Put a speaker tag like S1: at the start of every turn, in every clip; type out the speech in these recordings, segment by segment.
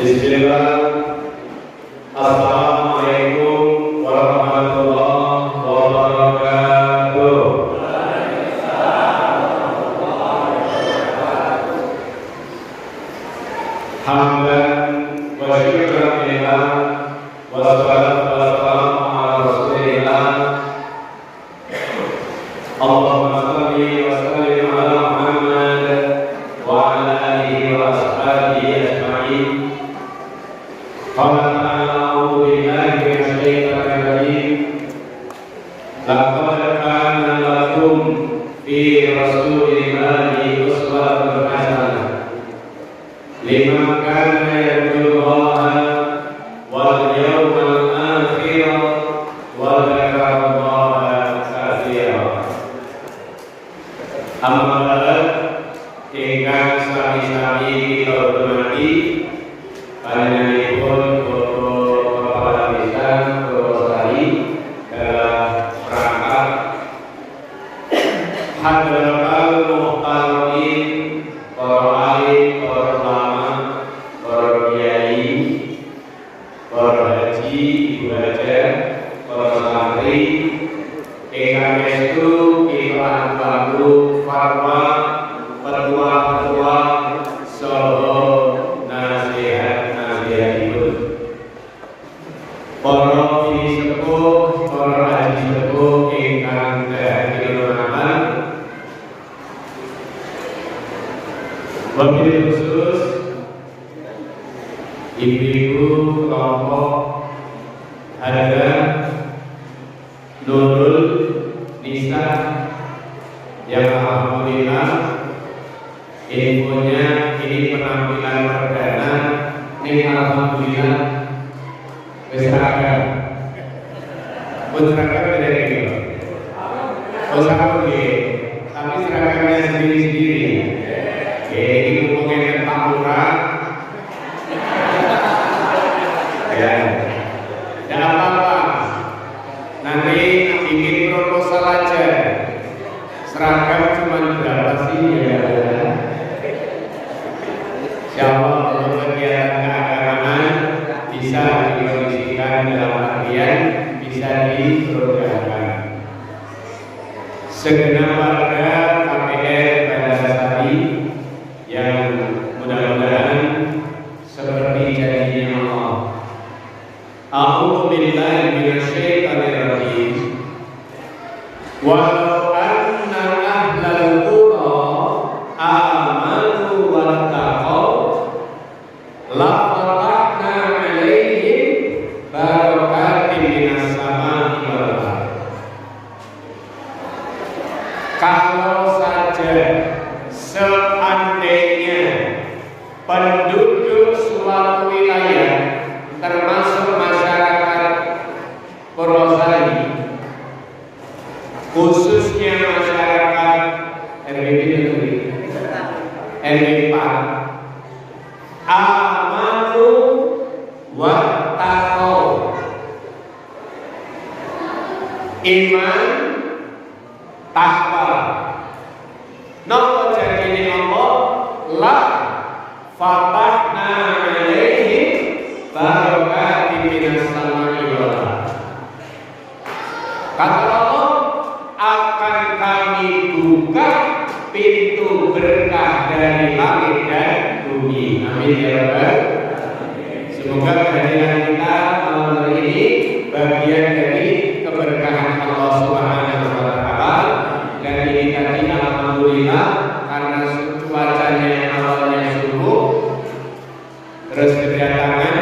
S1: Bismillah. Assalamualaikum warahmatullahi wabarakatuh. Hamdan wa syukran lillah wa salatu wassalamu ala rasulillah. Allahumma salli wa sallim ala Muhammad wa ala alihi wa ashabihi ajma'in. Qala ta'ala a'udzu billahi minasy syaithanir rajim. Laqad kana lakum fi rasulillahi uswatun hasanah liman kana yarjullaha wal yawmal akhir wa dzakarallaha katsiran. Amma ba'd, ingkang sami-sami kita hormati panjenenganipun Bapak Kepala Desa Purwosari dalam rangka Hadratul Muhtaromin, para alim, para ulama, para kiai, para haji, ibu haja, para santri, ingkang estu kita bantu fatwa, petua-petua, saha nasihat-nasihatipun. Para bini sepuh, para haji sepuh ingkang dirahmati, wabil khusus ibu-ibu kelompok ada Nurul Nisa yang alhamdulillah infonya ini penampilan perdana. Ini alhamdulillah seragam dari ini tapi seragamnya sendiri-sendiri. Ini ngomongin Pak Lurah. Ya, tidak apa-apa. Nanti bikin proposal aja. Seragam cuma berapa sih? Ya, Insyaallah untuk kegiatan keagamaan bisa dikondisikan dalam artian bisa diprogramkan. Segenap warga KPR Bandar yang mudah-mudahan seperti janjinya Allah. A'udzu billahi minasy syaithanir rajim. Walau anna ahlal qura amanu wattaqau la fatahna 'alaihim barakatin minas samaa'i wal ardh. Kalau saja seandainya penduduk suatu wilayah termasuk masyarakat Purwosari, khususnya masyarakat RW 4, amanu wattaqau, iman takwa, napa janjine Allah, la fatahna 'alaihim barakatin minas samaa'i wal ardh. Kata Allah, akan kami buka pintu berkah dari langit dan bumi. Amin ya rabbal. Semoga kehadiran kita malam hari ini bagian dari keberkahan Allah Subhanahu wa taala. Dan ini tadi alhamdulillah karena cuacanya awalnya subuh terus kedatangan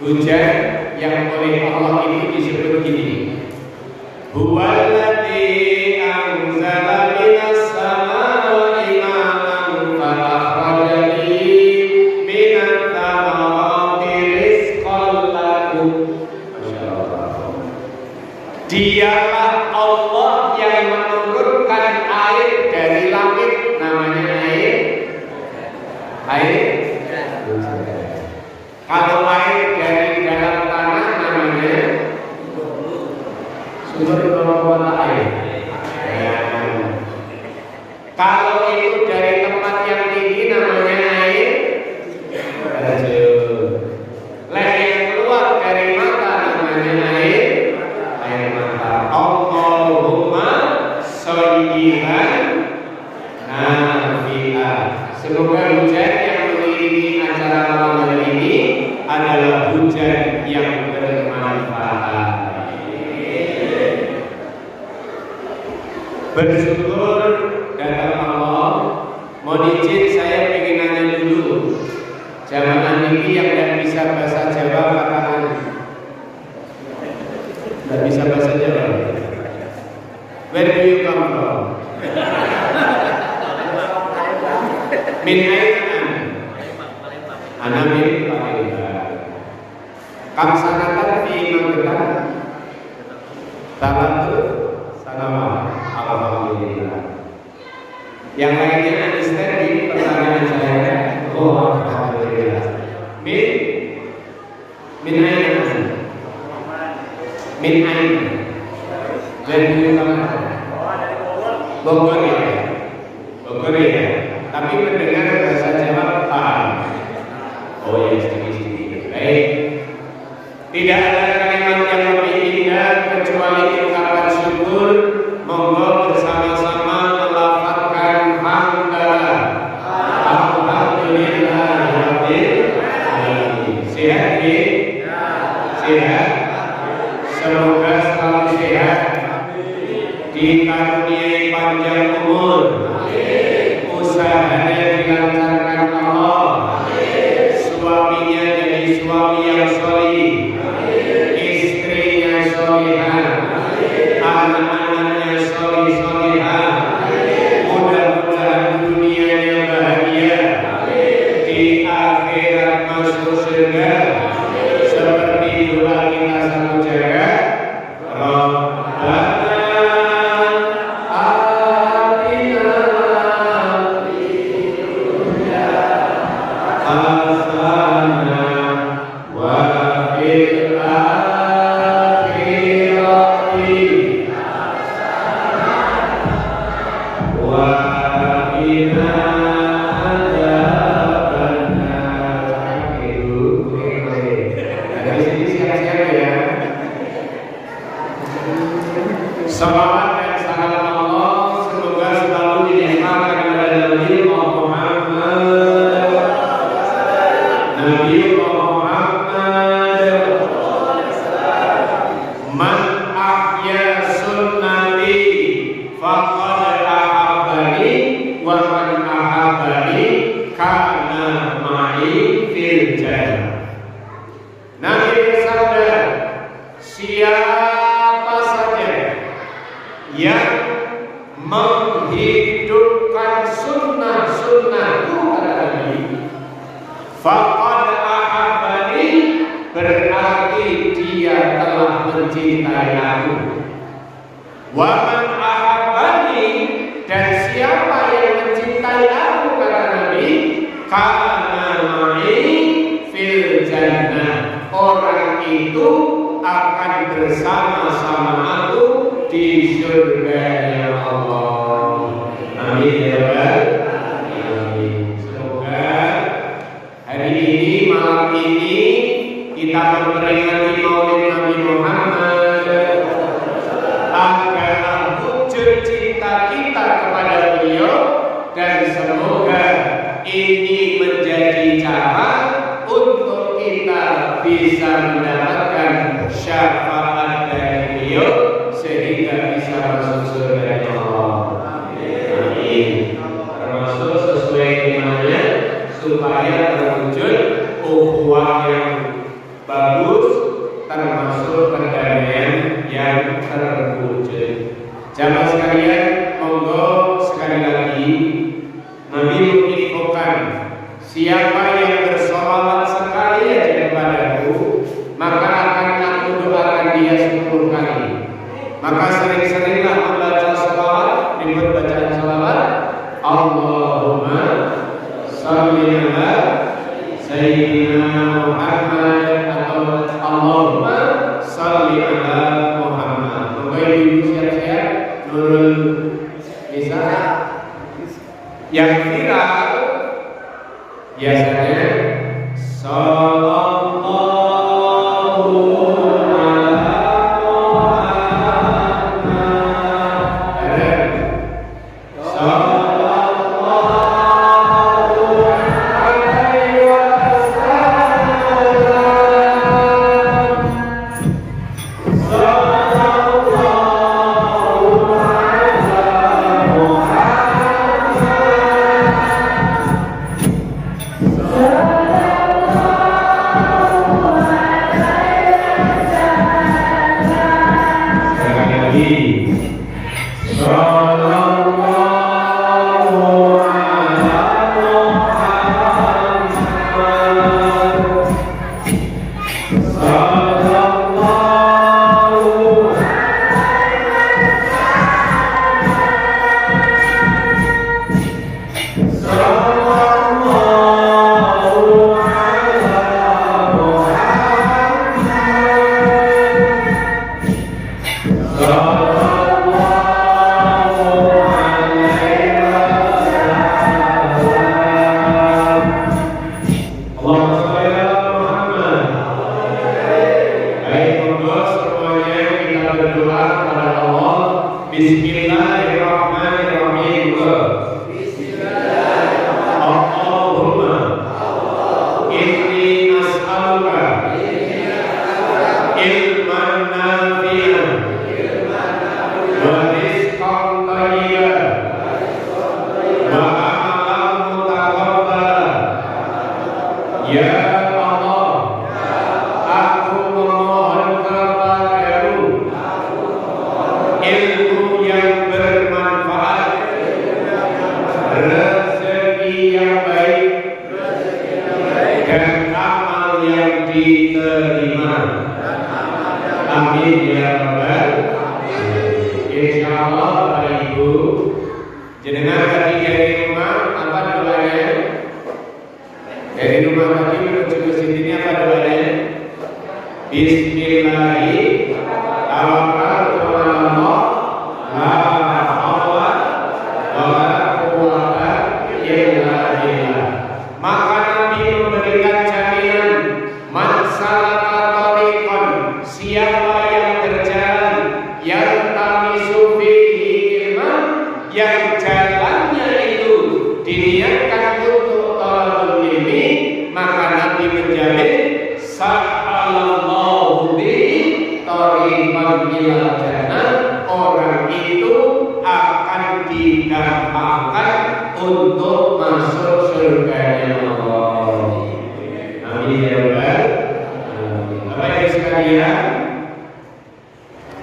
S1: hujan yang oleh Allah itu disebut gini. Huwallazi anzala minas samaa'i ma'an fa akhraja minat thamarati rizqan lakum. Masyaallah. Dialah Allah yang menurunkan air dari langit, namanya air. Kalau air dari dalam tanah namanya sumber mata air. Kalau itu dari tempat yang tinggi namanya air terjun. bersyukur datang Allah. Mohon izin saya ingin nanya dulu, jamaah ini yang tidak bisa bahasa Jawa katakan tidak bisa bahasa Jawa. Where do you come from? Min aina? Ana min Palembang. Kam sanatan di Magelang? Salatu salawat. Alhamdulillah. Yang lainnya understand di pertanyaan saya. Oh, alhamdulillah. Min aina? Min aina? Dari mana? Bogor ya. Bogor ya. Tapi mendengar bahasa Jawa paham. Oh ya, sedikit-sedikit. Baik. Tidak ada kalimat yang lebih indah kecuali ungkapan syukur. Monggo bersama-sama melafazkan hamdalah. Alhamdulillahirabbil alamin. Sehat ya? Sehat. Semoga selalu sehat. Dikaruniai panjang umur. Usahanya dilancarkan Allah. Suaminya jadi suami yang sholih. Istrinya sholihah. Anak-anaknya sholih-sholihah. Mudah-mudahan dunianya bahagia. Di akhirat masuk surga. Seperti doa kita satu jaga. Rabbana salawat dan salam Allah semoga selalu dilimpahkan kepada Nabi Muhammad. Nabi Muhammad. Man ahya sunnati faqad ahabbani wa man ahabbani kana ma'i fil jannah. Nabi bersabda, siapa saja yang menghidupkan sunnah-sunnahku kata Nabi, faqad ahabbani, berarti dia telah mencintai aku. Wa man ahabbani, dan siapa yang mencintai aku kata Nabi, kana ma'i fil jannah, orang itu akan bersama-sama aku di surganya Allah. Amin ya Rabbal alamin. Semoga hari ini, malam ini kita memperingati Maulid Nabi Muhammad agar wujud cinta kita kepada beliau, dan semoga ini menjadi cara untuk kita bisa mendapatkan syafaat dari beliau sehingga bisa masuk surga Allah. Amin. Termasuk sesuai imannya supaya terwujud ukhuwah yang bagus, termasuk perdamaian yang terwujud. Jamaah sekalian, monggo sekali lagi Nabi menginfokan, siapa yang bersolawat sekali aja kepadaku, maka akan aku doakan dia 10 kali. Maka sering-seringlah membaca salawat, ribut bacaan salawat. Allahumma sholli ala Sayyidina Muhammad, atau Allahumma sholli ala Muhammad. Maka ibu siap-siap nurul bisa. Yang viral biasanya sallallahu Ya Allah, aku memohon kepadamu ilmu yang bermanfaat, rezeki yang baik, dan amal yang diterima. Amin ya Rabbal. Insyaallah Bapak Ibu, jenengan tadi dari rumah apa doanya? Dari rumah tadi menuju ke sini apa doanya? Bismillahirrahmanirrahim. Tawakkaltu 'ala Allah, la haula wala quwwata illa billah. Maka Nabi memberikan jaminan, man salaka tariqan, siapa yang berjalan, yang tamisu fihi ilman, yang jalannya itu diniatkan untuk talabul ilmi, maka Nabi menjamin sa'alallahu bihi tariqan ilal jannah, orang itu akan digampangkan untuk masuk surganya Allah. Amin ya Rabbal. Bapak Ibu sekalian,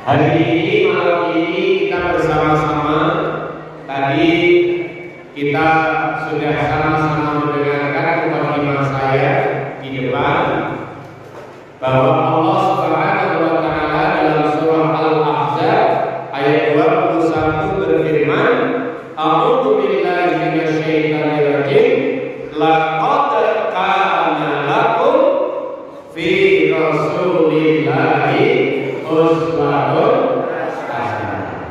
S1: hari ini malam ini kita bersama-sama, tadi kita sudah sama-sama mendengarkan mukadimah saya di depan bahwa Allah Subhanahu wa taala dalam surah Al-Ahzab ayat 21 berfirman, A'udzu billahi minasyaitonir rajim, laqad kana lakum fi rasulillahi uswatun hasanah.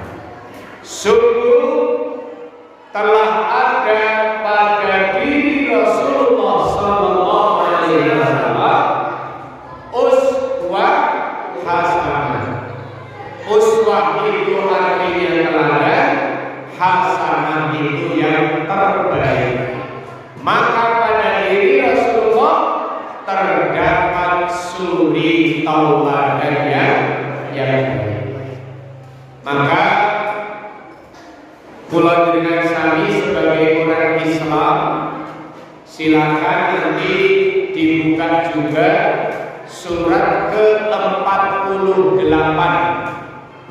S1: Sungguh telah ada pada diri Rasulullah sallallahu alaihi wasallam uswah hasanah. Uswah itu artinya teladan, hasanah itu yang terbaik. Maka pada diri Rasulullah terdapat suri tauladan yang baik. Maka kula dengan sami sebagai orang Islam, silakan nanti dibuka juga surat ke-48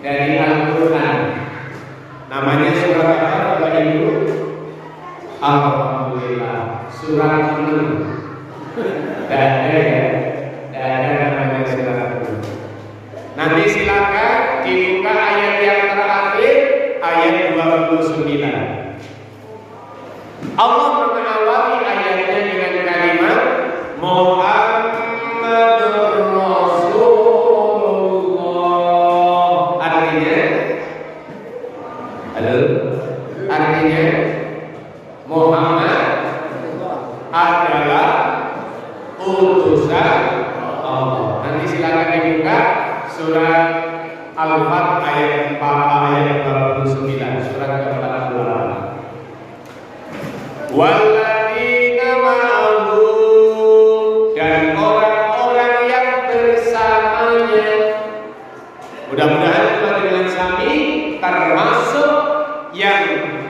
S1: dari Al-Quran. Namanya surat apa Bapak Ibu? Alhamdulillah, surat 6. Tidak ada ya, tidak ada namanya surat 6. Nanti silakan dibuka ayat yang terakhir, ayat 29. Allah mengawali ayatnya dengan kalimat Muhammadur Rasulullah. Artinya Muhammad adalah utusan Allah. Nanti silakan dibuka surat Al-Fat ayat 29, surat ke-48. Walladzina ma'ahu, dan orang-orang yang bersamanya. Mudah-mudahan kita dengan sami termasuk yang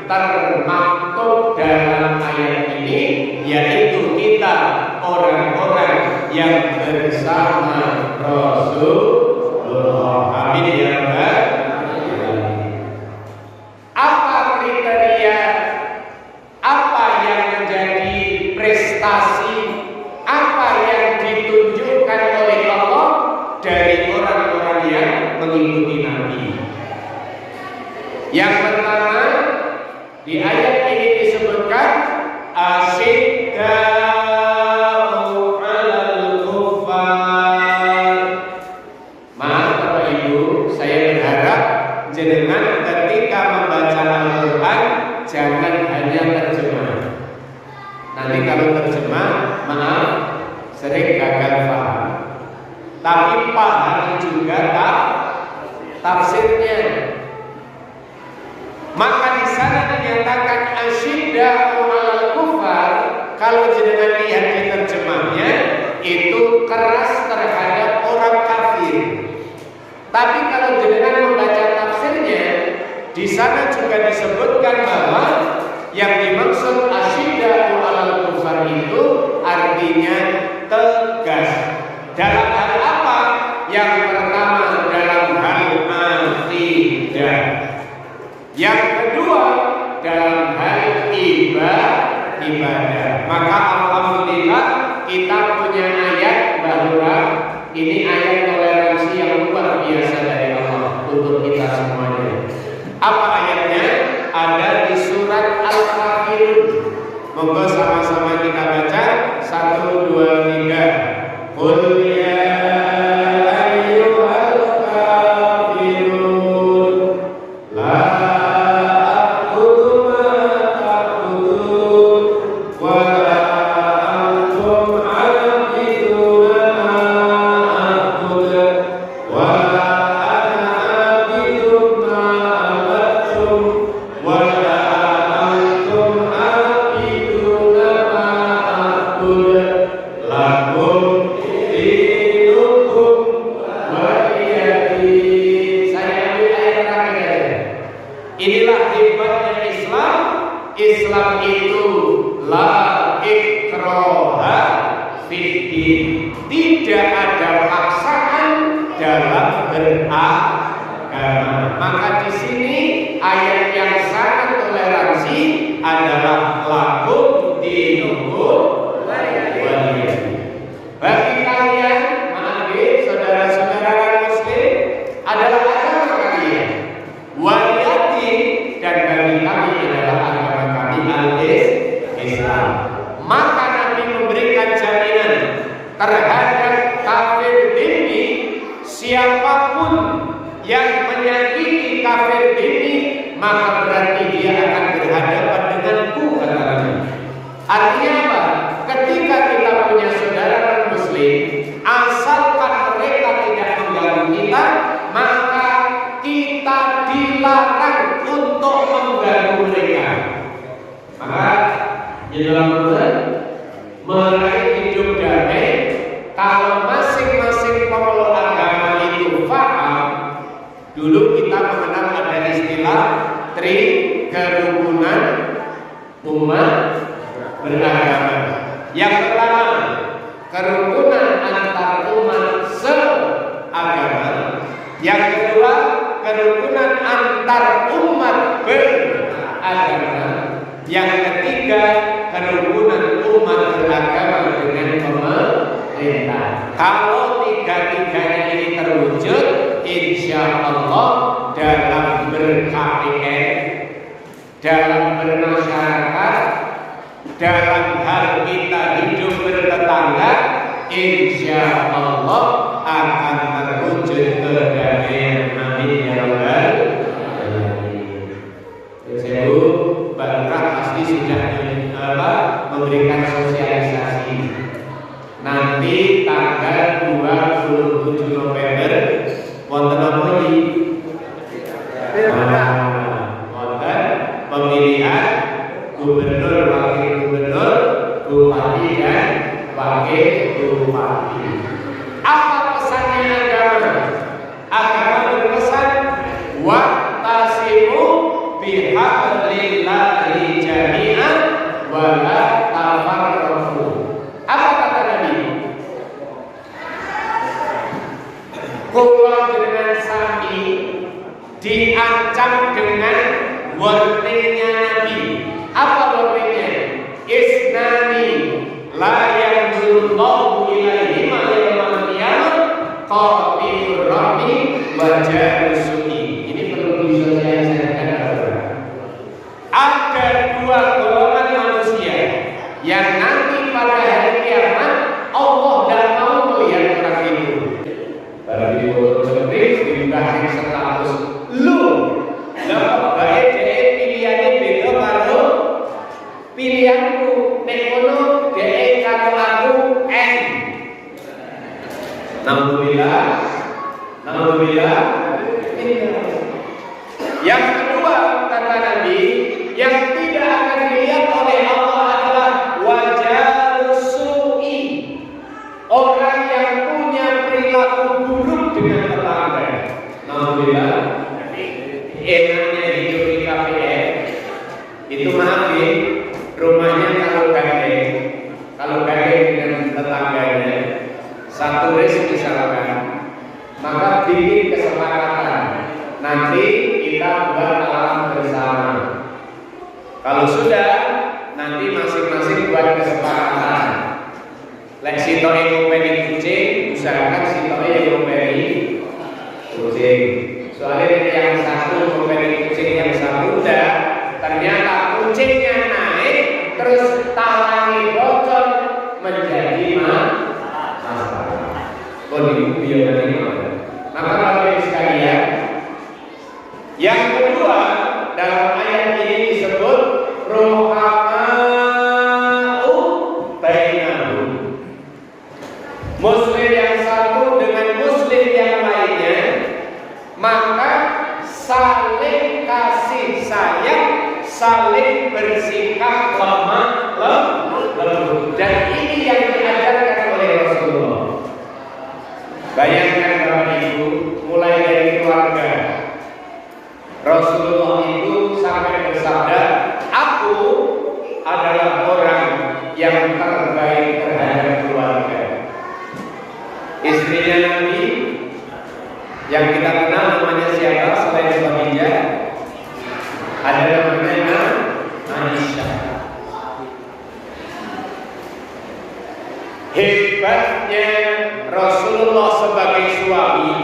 S1: termaktub dalam ayat ini, yaitu kita orang-orang yang bersama Rasulullah. Amin ya Rabbal. Apa kriteria, apa yang menjadi prestasi, apa yang ditunjukkan oleh Allah dari orang-orang yang mengikuti Nabi? Yang pertama, di ayat ini disebutkan asyidda'u 'alal kuffar. Maaf Bapak Ibu, saya berharap jenengan ketika membaca Al-Quran jangan hanya terjemah. Nanti kalau terjemah, maaf, sering gagal paham. Tapi paham juga tafsirnya. Maka di sana dinyatakan asyidda'u 'alal kuffar. Kalau jenengan lihat di terjemahnya, itu keras terhadap orang kafir. Tapi kalau jenengan membaca tafsirnya, di sana juga disebutkan bahwa yang dimaksud asyidda'u 'alal kuffar itu artinya tegas. Dalam hal apa? Yang pertama dalam hal akidah. Yang kedua dalam hal ibadah. Maka alhamdulillah kita punya ayat bahwa ini ayat toleransi yang luar biasa dari Allah untuk kita semuanya. Apa ayatnya? Ada di surat Al-Kafirun. Monggo sama-sama kita baca 1, 2, 3. Qul ya ayyuhal kafirun la a'budu ma ta'budun wa la antum 'abiduna ma a'budu wa la ana 'abidun ma 'abadtum wa la antum 'abiduna ma a'budu lakum dinukum waliyadin. Saya ambil ayat terakhir. Inilah hebatnya Islam. Islam itu la ikraha fiddin. Tidak ada paksaan dalam beragama. Maka di sini ayat yang sangat toleransi adalah lakum dinukum waliyadin. Bagi kalian, maaf saudara-saudara muslim, adalah agama kalian. Waliyadin, dan bagi kami adalah agama kami al-Islam. Maka Nabi memberikan jaminan terhadap kafir dhimmi, siapapun yang menyakiti kafir dhimmi, maka berarti dia akan berhadapan denganku, kata Nabi. Artinya apa? Ketika kita punya saudara non-muslim, asalkan mereka tidak mengganggu kita, maka kita dilarang untuk mengganggu mereka. Maka di dalam Quran meraih hidup damai. Kalau masing-masing pemeluk agama itu paham, dulu kita mengenal ada istilah kerukunan umat beragama. Yang pertama, kerukunan antar umat seagama. Yang kedua, kerukunan antar umat beragama. Yang ketiga, kerukunan umat beragama dengan pemerintah. Kalau tiga-tiganya ini terwujud, insya Allah dalam ber-KPN, dalam bermasyarakat, dalam hal kita hidup bertetangga, insya Allah akan terwujud kedamaian. Amin ya rabbal alamin. Saya Bapak pasti sudah memberikan sosialisasi. Nanti tanggal 27 November wonten apa iki? Wonten pemilihan gubernur, wakil gubernur, bupati dan wakil bupati. Apa pesannya agama? Agama berpesan wa'tasimu bihablillahi jami'an wa la tafarraqu. Apa kata Nabi? Kula dengan sami diancam dengan warningnya Nabi. Apa warningnya? Isnani la yanzurullahu ilaihima yawmal qiyamah qatilur rahmi wa jarusuni. Ini perlu disosialisasikan. Ada dua golongan manusia yang nanti pada hari kiamat Allah tidak mau melihat orang itu. Kalau ditulis dibahas status lu, lah baik deh pilihannya beda karo pilihanku. Nekono deh karo aku N. Alhamdulillah. Yang kedua kata Nabi, yang tidak akan dilihat oleh Allah adalah wajah su'i, orang yang punya perilaku buruk dengan tetangga. Alhamdulillah, enaknya hidup di KPN itu maaf ya, rumahnya kalau gandeng dengan tetangganya satu res misalkan, maka bikin kesepakatan nanti kita buat alam bersama. Kalau sudah, nanti masing-masing buat kesepakatan. Lek sitoke ngopeni kucing, usahakan sitoke yang ngopeni kucing. Soalnya yang satu ngopeni kucing, yang satu udah, ternyata kucingnya naik, terus talangi bocor menjadi masalah. Kondisi biologis. Maka Bapak sekalian, yang kedua dalam ayat ini disebut rohamau bainahum. Muslim yang satu dengan muslim yang lainnya, maka saling kasih sayang, saling bersikap lemah lembut. Dan ini yang diajarkan oleh Rasulullah. Bayangkan Bapak Ibu, mulai dari keluarga, Rasulullah itu sampai bersabda, aku adalah orang yang terbaik terhadap keluarga. Istrinya Nabi yang kita kenal namanya siapa selain Khadijah? Ada namanya Aisyah. Hebatnya Rasulullah sebagai suami.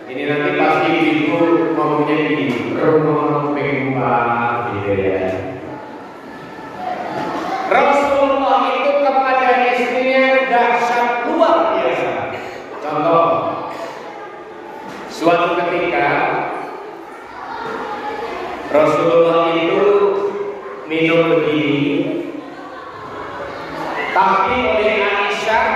S1: Ini nanti pasti ibu ngomongnya di rumah pengumpulan gitu ya. Rasulullah itu kepada istrinya dahsyat luar biasa. Contoh, suatu ketika Rasulullah itu minum begini, tapi oleh Aisyah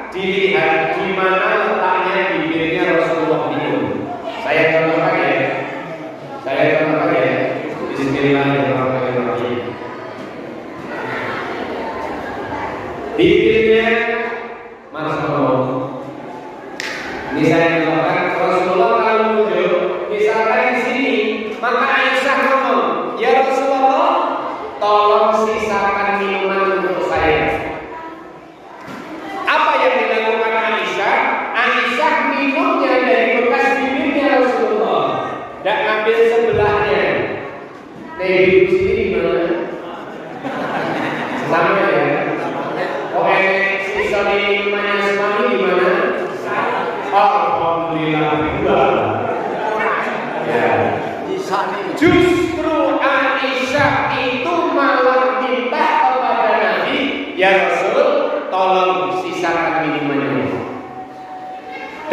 S1: dilihat di mana letaknya bibirnya Rasulullah minum. Saya contohkan ya. Bismillahirrahmanirrahim. Bibirnya Rasulullah. Ini saya contohkan. Rasulullah kalau muncul, misalkan di sini, maka Aisyah ngomong, ya Rasulullah, tolong sisakan minuman untuk saya. Apa yang dilakukan Aisyah? Aisyah minumnya dari bekas bibirnya Rasulullah, dan ambil sebelahnya. Nah, ibu sini di mana? Sama ya. Oh, sisa minumannya suami di mana? Alhamdulillah. Ya. Justru Aisyah itu malah minta kepada Nabi, ya Rasul, tolong sisakan minumannya.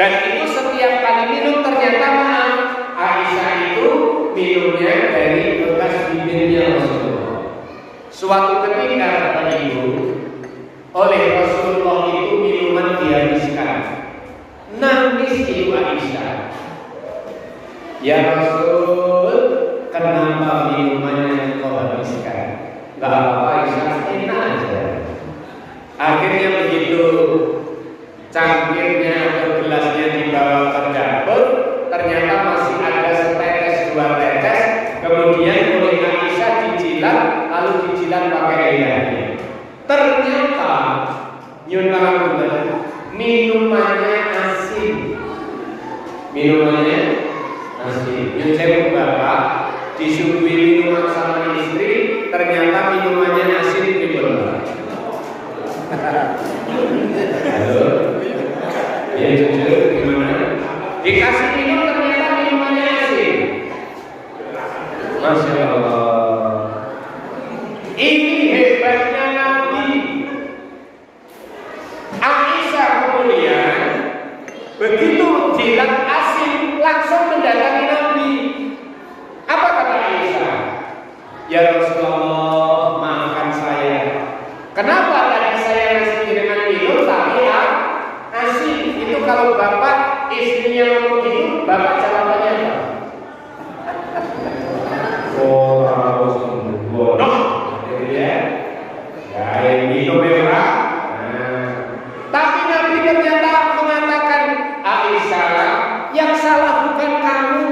S1: Dan itu setiap kali minum ternyata maaf, Aisyah itu minumnya dari bekas bibirnya Rasulullah. Suatu ketika Bapak Ibu, oleh Rasulullah itu minuman dihabiskan. Nangis ibu Aisyah. Ya Rasul, kenapa minumannya kau habiskan? Gak apa-apa Aisyah, enak aja. Akhirnya begitu cangkirnya atau gelasnya dibawa ke dapur, ternyata masih ada setetes dua tetes. Kemudian oleh Aisyah dijilat, lalu dijilat pakai lidahnya. Ternyata minumannya asin. Nyucep bapak disuguhi minuman sama istri, ternyata minumannya asin timbul. Halo, ya jujur gimana? Dikasih minum ternyata minumannya asin. Masya Allah. Ini hebatnya Nabi. Aisyah kemudian begitu jilat asin langsung mendatangi Nabi. Apa kata Aisyah? Ya Rasulullah, maafkan saya. Kenapa tadi saya ngasih dengan minum tapi asin? Itu kalau bapak istrinya ngomong gitu, bapak jawabannya apa? Oh, bodoh, ya. Kayak minum merah. Tapi Nabi ternyata mengatakan, Aisyah, yang salah bukan kamu.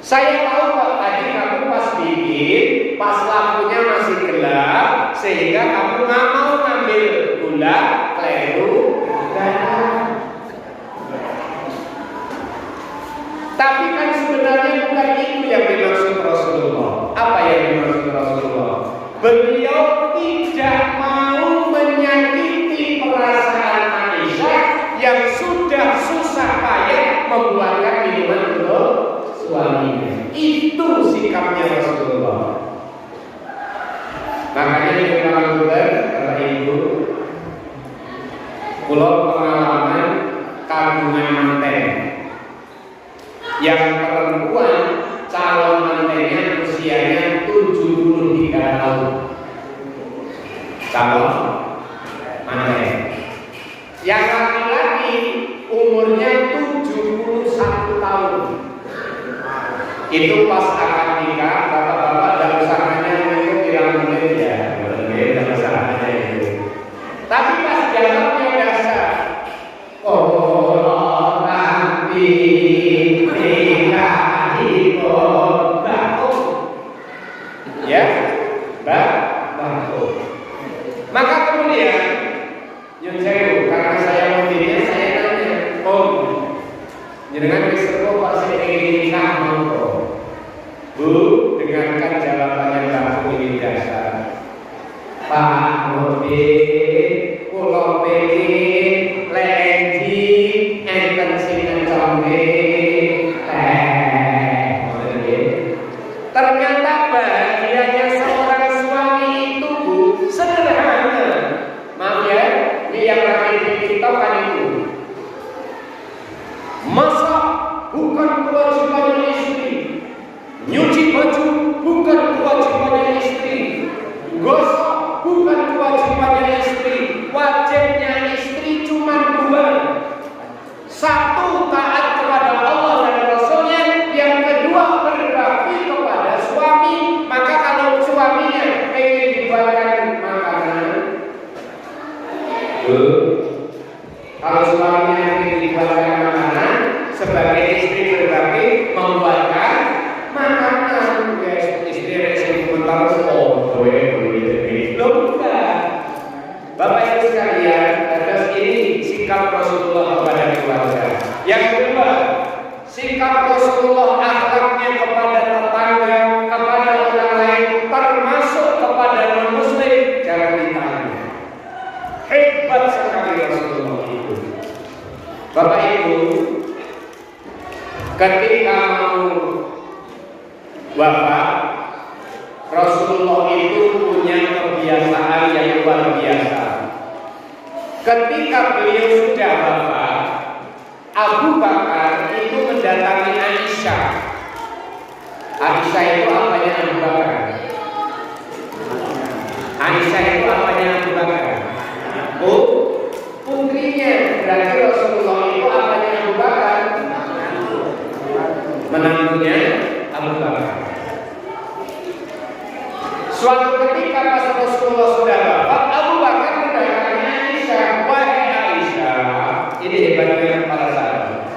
S1: Saya tahu kok tadi kamu pas bikin, pas lampunya masih gelap, sehingga kamu nggak mau ngambil gula, kleru, dan suaminya. Itu sikapnya Rasulullah. Makanya di dalam Bapak Ibu, pulau pengalaman kagungan manten. Yang perempuan calon mantennya usianya 73 tahun. Calon manten. Yang laki-laki umurnya 71 tahun. Itu pas akad nikah, bapak-bapak dan usahanya itu bilang ya, dan usahanya itu. Tapi pas jawabnya dasar, oh nanti nikah itu baku, ya, baku. Maka kemudian, Yunsewu, karena saya mobilnya, saya tanya, jenengan risiko Pak saya ingin nikah monggo. Bu, dengarkan jawabannya baku ini dasar. Pak Mudi, kula pengen lenji enten sing ngombe ternyata bahagianya seorang suami itu Bu sederhana. Maaf ya, ini yang ramai di TikTok kan itu. Masak bukan kewajibannya istri, nyuci baju bukan kewajibannya istri, gosok bukan kewajibannya istri. Wajibnya istri cuma dua. Satu, taat kepada Allah dan Rasulnya. Yang kedua, berbakti kepada suami. Maka kalau suaminya ingin dibuatkan makanan, kalau suaminya ingin dibuatkan makanan, sebagai istri berbakti membuatkan makanan. Ya, istri resmi komentar Bapak Ibu sekalian, atas ini sikap Rasulullah kepada keluarga. Yang kedua, sikap Rasulullah akhlaknya kepada tetangga, kepada orang lain, termasuk kepada non-muslim. Jangan ditanya. Hebat sekali Rasulullah itu. Bapak Ibu, ketika mau wafat, Rasulullah itu punya kebiasaan yang luar biasa. Ketika beliau sudah wafat, Abu Bakar itu mendatangi Aisyah. Aisyah itu apanya Abu Bakar? Aisyah itu apanya Abu Bakar? Putrinya. Berarti Rasulullah itu apanya Abu Bakar? Menantunya Abu Bakar. Suatu ketika pas Rasulullah sudah wafat, Abu Bakar mendatangi Aisyah. Wahai Aisyah, ini hebatnya para sahabat.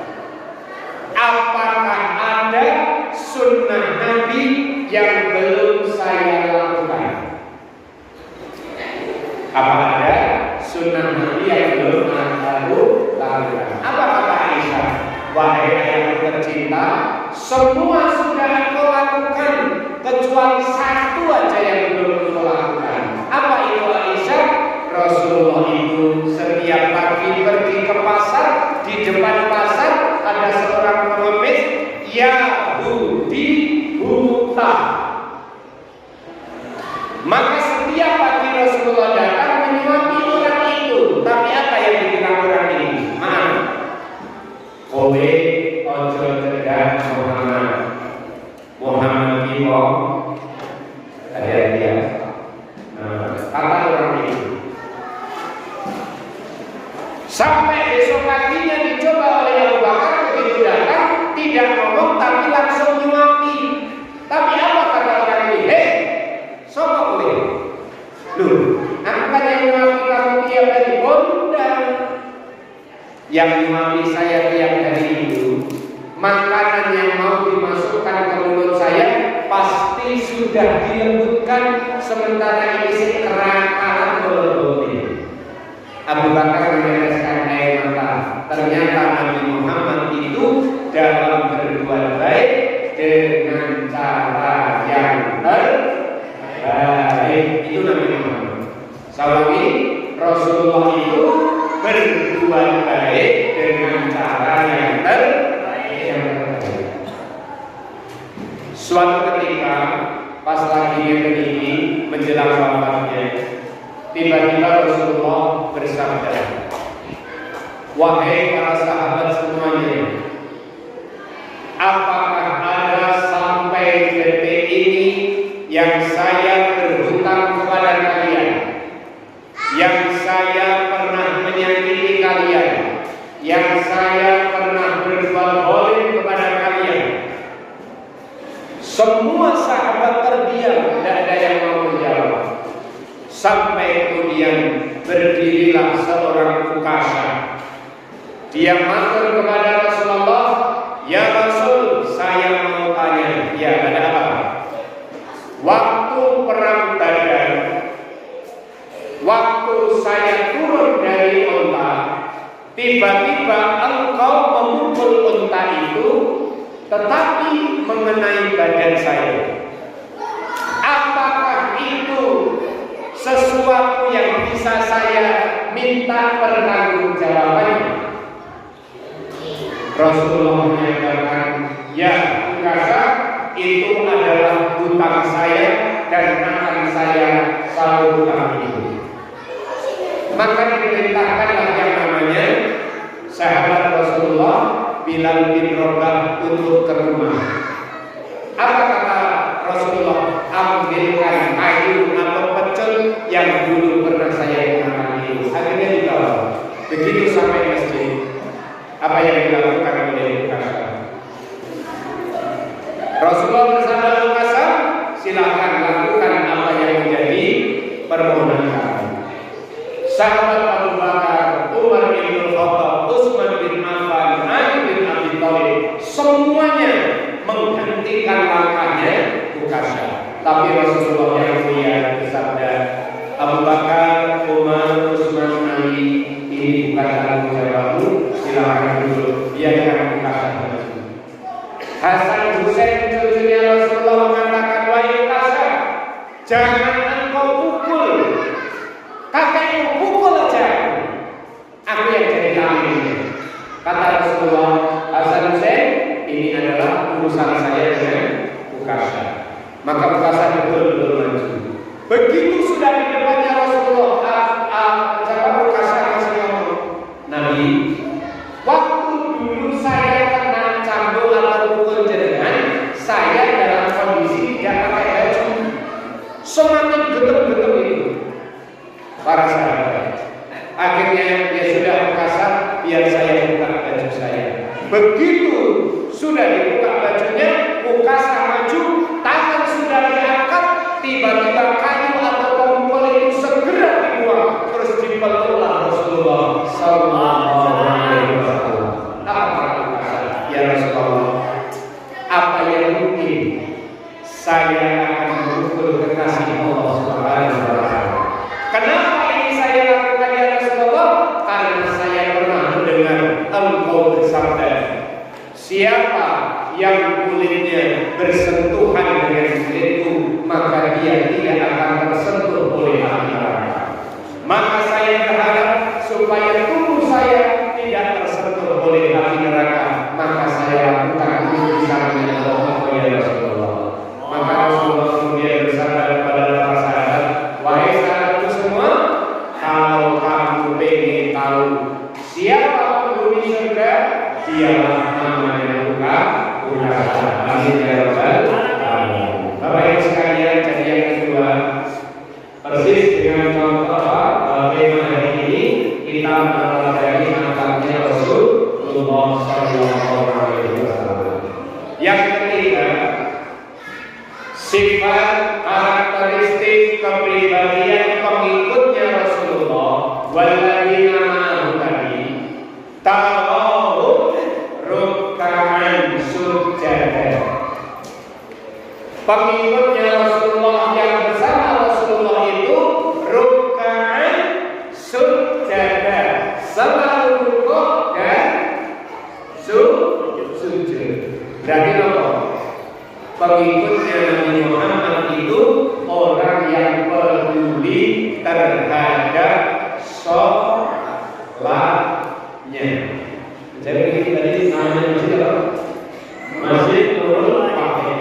S1: Apakah ada sunnah Nabi yang belum saya lakukan? Apa ada sunnah Nabi yang belum aku lakukan? Apa kata Aisyah? Wahai ayahku tercinta, semua sudah aku lakukan kecuali satu aja yang belum aku lakukan. Apa itu Aisyah? Rasulullah itu setiap pagi pergi ke pasar. Di depan pasar ada seorang pengemis Yahudi buta. Maka setiap pagi Rasulullah datang menyuapi orang itu. Tapi apa yang dibilang orang ini? Maaf, kowe ojo cedak Muhammad Iwo ada dia. Kata orang itu. Sampai besok paginya dicoba oleh Abu Bakar, begitu datang tidak ngomong tapi langsung nyuapi. Tapi apa kata orang ini? Hei, sopo kowe? Loh, aku kan yang nyuapi kamu tiap hari bondang. Yang nyuapi saya tiap hari itu, makanan yang mau dimasukkan ke mulut saya pasti sudah dilembutkan, sementara ini kerakaran bolong-bolong. Abu Bakar meneteskan air mata. Ternyata Nabi Muhammad itu dalam berbuat baik dengan cara yang terbaik. Itu Nabi Muhammad. Sawangi Rasulullah itu berbuat baik dengan cara yang terbaik. tiba-tiba Rasulullah bersabda, "Wahai para sahabat semuanya, apakah ada sampai detik ini yang saya berhutang kepada kalian, yang saya pernah menyakiti kalian, yang saya pernah berbuat zalim kepada kalian?" Semua sahabat terdiam, tidak ada yang mau menjawab. Sampai kemudian berdirilah seorang Ukasha. Dia matur kepada Rasulullah, "Ya Rasul, saya mau tanya." "Ya, ada apa?" "Waktu perang Badar, waktu saya turun dari unta, tiba-tiba engkau memukul unta itu, tetapi mengenai badan saya. Apakah itu sesuatu yang bisa saya minta pertanggungjawabannya?" Rasulullah menyatakan, "Ya Ukasha, itu adalah hutang saya dan akan saya salur hutang itu." Maka diperintahkanlah yang namanya sahabat Rasulullah Bilal bin Rabah untuk ke rumah. Apa kata Rasulullah? "Ambilkan kayu atau pecel yang dulu pernah saya gunakan itu." Akhirnya dibawa. Begitu sampai masjid, apa yang dilakukan oleh Ukasha? Rasulullah bersama Ukasha, "Silakan lakukan apa yang menjadi permohonan kami." Sahabat Abu Bakar, Umar bin Khattab, Utsman bin Affan, Ali bin Abi Thalib, semuanya menghentikan langkahnya Ukasha. Tapi Rasulullah yang mulia bersabda, "Abu Bakar, Umar, Utsman, Ali, ini bukan tanggung jawabmu, silakan dulu, biarkan Ukasha maju." Hasan Husain cucunya Rasulullah mengatakan, "Wahai Ukasha, jangan engkau pukul, kakekmu pukul aja, aku yang jadi kambingnya." Kata Rasulullah, "Hasan Husain, ini adalah urusan saya dengan Ukasha." Maka Ukasha betul-betul maju. Begitu sudah di depannya Rasulullah, Ukasha masih ngomong, "Nabi, waktu dulu saya kena cambuk atau pukul jenengan, saya dalam kondisi tidak pakai baju." Semakin getem-getem itu para sahabat. Akhirnya dia sudah Ukasha, biar saya buka baju saya. Begitu sudah dibuka bajunya, Ukasha maju, tangan sudah diangkat, tiba-tiba kayu atau pemukul itu segera dibuang, terus dipeluklah Rasulullah sallallahu alaihi wasallam. Apa kata Ukasha? "Ya Rasulullah, apa yang mungkin saya akan memukul kekasih Allah Subhanahu wa taala? Kenapa ini saya lakukan ya Rasulullah? Karena saya pernah mendengar engkau bersabda, siapa yang kulitnya bersentuhan dengan kulitku, maka dia tidak akan tersentuh oleh api neraka. Maka saya berharap supaya tubuh saya tidak tersentuh oleh api neraka, maka saya lakukan itu di samping Allah ya Rasulullah." Maka Rasulullah kemudian bersabda kepada para sahabat, "Wahai sahabatku semua, kalau kamu pengen tahu siapa penghuni surga, dialah namanya Ukasha." Amin ya rabbal alamin. Bapak Ibu sekalian, jadi yang kedua, persis dengan contoh tema hari ini, kita mempelajari akhlaknya Rasulullah sallallahu alaihi wasallam. Yang ketiga, sifat karakteristik kepribadian pengikutnya Rasulullah walladzina ma'ahu tadi, tawahu ruk'an sujada. Pengikutnya Rasulullah yang bersama Rasulullah itu ruk'an sujada, selalu rukuk dan sujud. Berarti apa? Pengikutnya Nabi Muhammad itu orang yang peduli terhadap sholatnya. Jadi tadi namanya masjid apa? Masjid Nurul Wahid.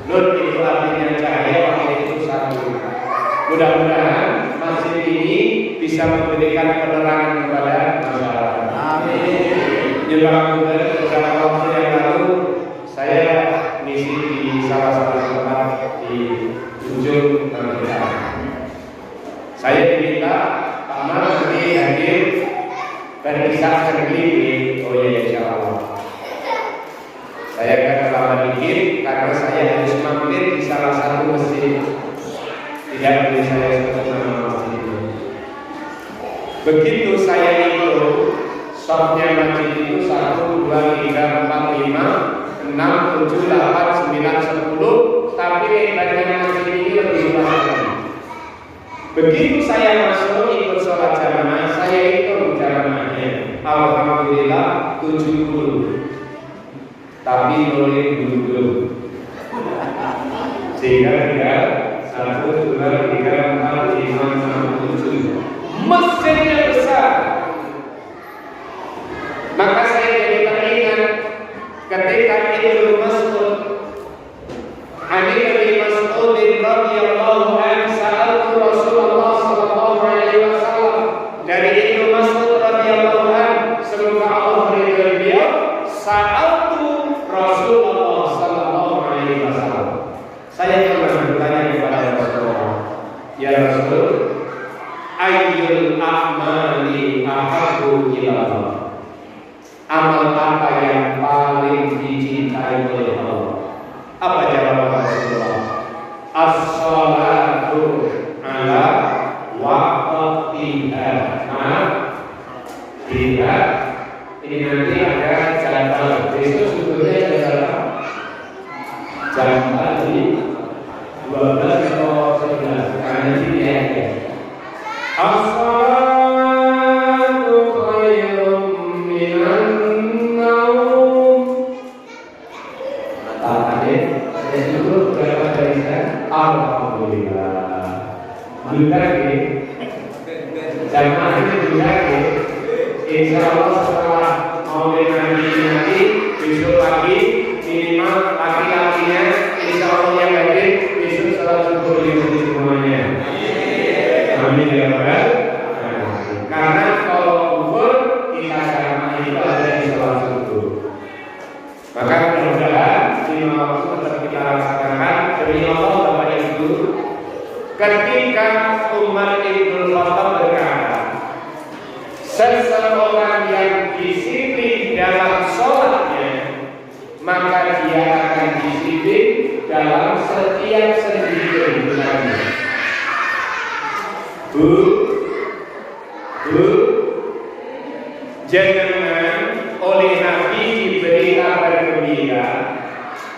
S1: Nur itu artinya cahaya, Wahid itu satu. Mudah-mudahan masjid Memang beberapa waktu yang lalu saya misi di salah satu tempat di ujung Merdeka. Saya diminta Pak Mar nanti hadir berkisah sendiri. Oh ya, insya Allah. Saya akan lama dikit karena saya harus mampir di salah satu masjid. Tidak boleh saya sebut nama masjid itu. Begitu saya itu stopnya masjid itu 1, 2, 3, 4, 5, 6, 7, 8, 9, 10. Tapi lebarnya masjid ini lebih luas lagi. Begitu saya masuk ikut sholat jamaah, saya hitung jamaahnya. Alhamdulillah 70. Tapi boleh duduk. Sehingga tinggal 1, 2, 3, 4, 5, 6, 7. Masjidnya besar. Maka saya jadi teringat ketika Ibnu Mas'ud Ali bin Mas'ud radhiyallahu anhu sa'altu Rasulullah sallallahu alaihi wasallam, dari Ibnu Mas'ud radhiyallahu anhu semoga Allah meridhai beliau, sa'altu Rasulullah sallallahu alaihi wasallam, saya pernah bertanya kepada Rasulullah, ya Rasul, ayyul a'mali ahabbu ila Allah, amal apa yang paling dicintai oleh Allah? Apa jawaban Rasulullah? As-salatu ala waqtiha. Tidak. Ini nanti ada jadwal. Besok sebetulnya adalah jadwal di 12 atau 11. Karena ini ya. As-salatu khairum minan naum. Dulu berapa dari saya? Alhamdulillah. Juga jamaah ini juga insya Allah setelah maulid nanti besok pagi minimal laki-lakinya insya Allah yang hadir besok salat subuh di semuanya. Amin ya Rabbal. Karena kalau ukur kita jamaah itu ada di salat subuh. Maka mudah-mudahan 5 waktu tetap kita laksanakan demi Allah Bapak Ibu. Ketika Umar Ibn Khattab berkata, seseorang yang disiplin dalam sholatnya, maka dia akan disiplin dalam setiap sendi kehidupannya. Bu, jangan oleh Nabi diberi kabar gembira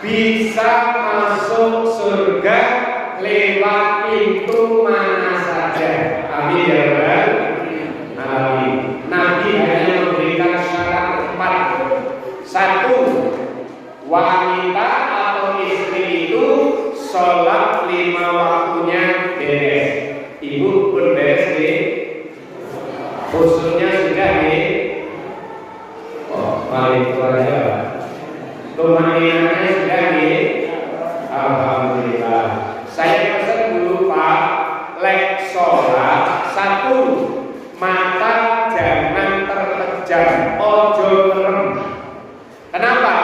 S1: bisa masuk surga lewat pintu mana saja. Amin ya Rabbal alamin. Nabi hanya memberikan syarat 4. 1. Wanita atau istri itu sholat 5 waktunya beres. Ibu pun beres nih. Khususnya sudah nih. Paling tua aja Pak. Tumaninanya sudah nih. Alhamdulillah. Saya pesan dulu Pak, lek sholat 1, mata jangan terpejam, ojo merem. Kenapa?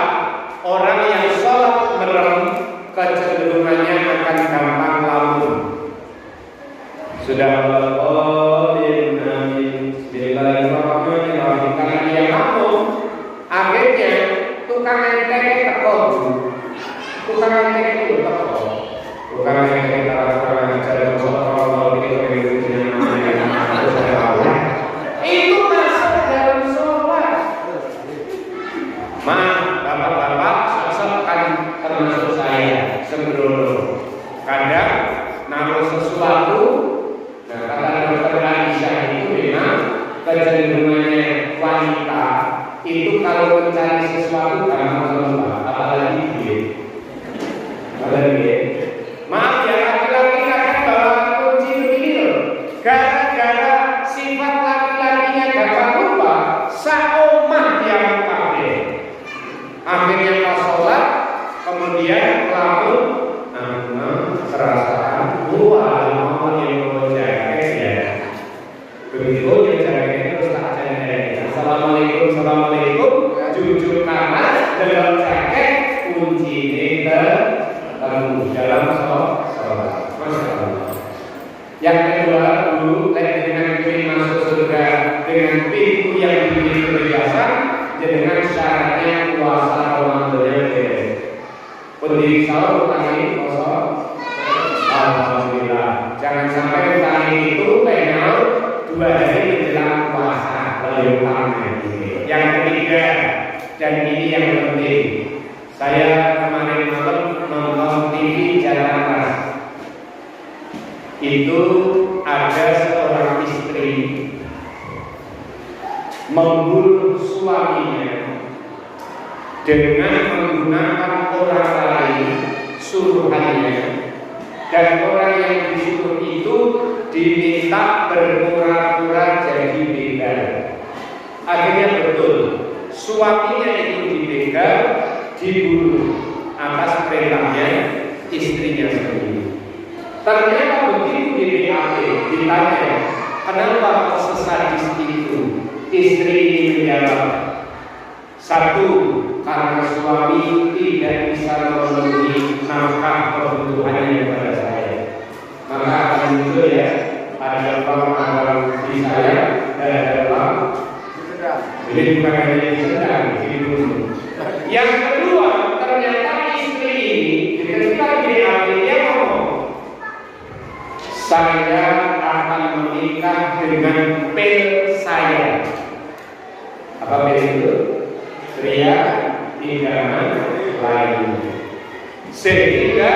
S1: Orang yang sholat merem kecenderungannya akan gampang lamun. Sudah Bismillahirrahmanirrahim. Karena dia lamun, akhirnya tukang enteng teko. Tukang enteng itu teko. Tukang enteng orang ajar Allah itu masuk dalam sholat. Bapak-bapak sosok kan termasuk saya sembrono. Kadang naruh sesuatu. Nah, kata dokter Aisyah itu memang kecenderungannya wanita itu kalau mencari sesuatu gampang lupa, apalagi duit. Maaf ya, laki-laki kadang bawa kunci begini loh. Gara-gara sifat laki-lakinya gampang lupa, saomah dia pakai. Akhirnya pas sholat, kemudian lalu perasaan mau yang mau jaga ya. Begitu yang jaga itu tak jaga. Assalamualaikum. yang diberi kebebasan dengan syaratnya puasa Ramadan Pendiri sahur utangin kosong. Alhamdulillah. Jangan sampai utangin itu penal 2 hari menjelang puasa kalau utangnya. Yang ketiga, dan ini yang penting, saya kemarin malam nonton TV Jakarta. Itu ada seorang istri membunuh suaminya dengan menggunakan orang lain suruhannya, dan orang yang disuruh itu diminta berpura-pura jadi begal. Akhirnya betul, suaminya itu dibegal, dibunuh atas perintahnya istrinya sendiri. Ternyata begitu di BAP ditanya, kenapa sesadis itu? Istri ini menjawab, 1, karena suami tidak bisa memenuhi nafkah kebutuhannya kepada saya. Maka akan muncul ya, ada orang di saya dan ada orang jadi bukan hanya sedang dibunuh. Yang kedua, ternyata istri ini ketika dia ngomong, saya akan menikah dengan pil saya. Apa pil itu? Pria idaman lain. Sehingga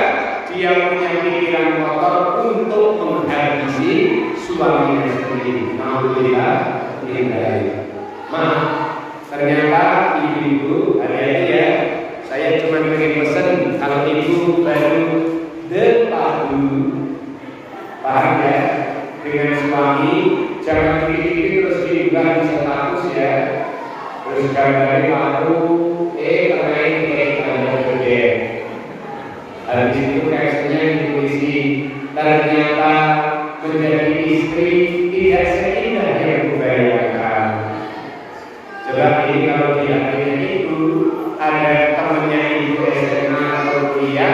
S1: dia punya pikiran kotor untuk menghabisi suaminya sendiri. Alhamdulillah, ternyata ibu-ibu hati-hati ya. Saya cuma pengen pesen, kalau ibu baru depadu, paham ya, dengan suami, jangan dikit-dikit terus diunggah di status ya. Terus gambarnya malu, karena ini kaitannya gede. Habis itu captionnya ditulis, ternyata menjadi istri tidak seindah yang kubayangkan. Coba ini kalau di akhirnya itu ada temannya ibu SMA atau dia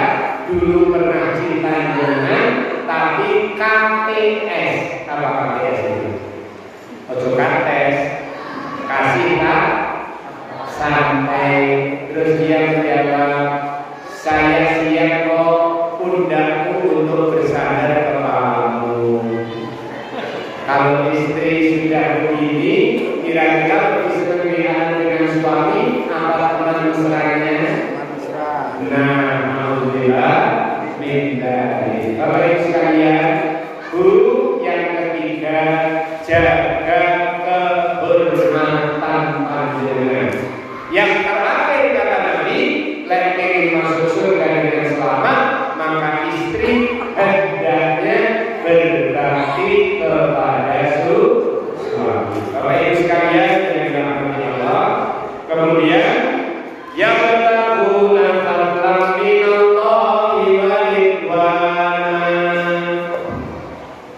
S1: dulu pernah cinta dengan tapi KTS. Apa KTS itu? Ojo KTS, kasih tak santai. Terus dia menjawab, saya siap kok pundakku untuk bersandar kepalamu. Kalau istri sudah begini, kira-kira lebih senang dengan suami apa teman mesranya? Nah, alhamdulillah, minta. Bapak Ibu sekalian, guru yang ketiga, jaga kehormatan panjenengan. Yang terakhir kata Nabi, lek ingin masuk surga dengan selamat, maka istri hendaknya berbakti kepada suami. Bapak Ibu sekalian yang dirahmati Allah, kemudian yang bertabuna fadlan minallahi wa ridwan.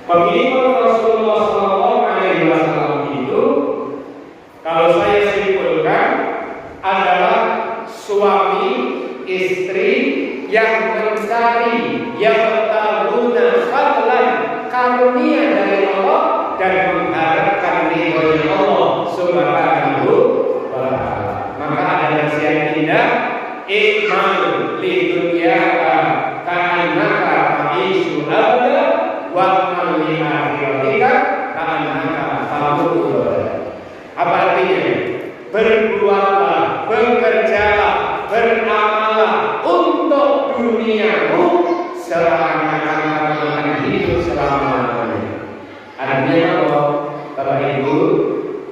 S1: Pengikut Rasulullah SAW itu, kalau saya simpulkan, adalah suami istri yang mencari, yang bertabuna fadlan, karunia dari Allah dan mengharapkan ridhonya Allah Subhanahu wa ta'ala. Maka ada nasihat indah, ikmal li dunyaka ka'annaka ta'ishu abada wa amal li akhiratika ka'annaka tamutu. Apa artinya? Berbuatlah, bekerjalah, beramallah untuk duniamu seakan-akan kamu akan hidup selama-lamanya. Artinya apa? Bapak Ibu,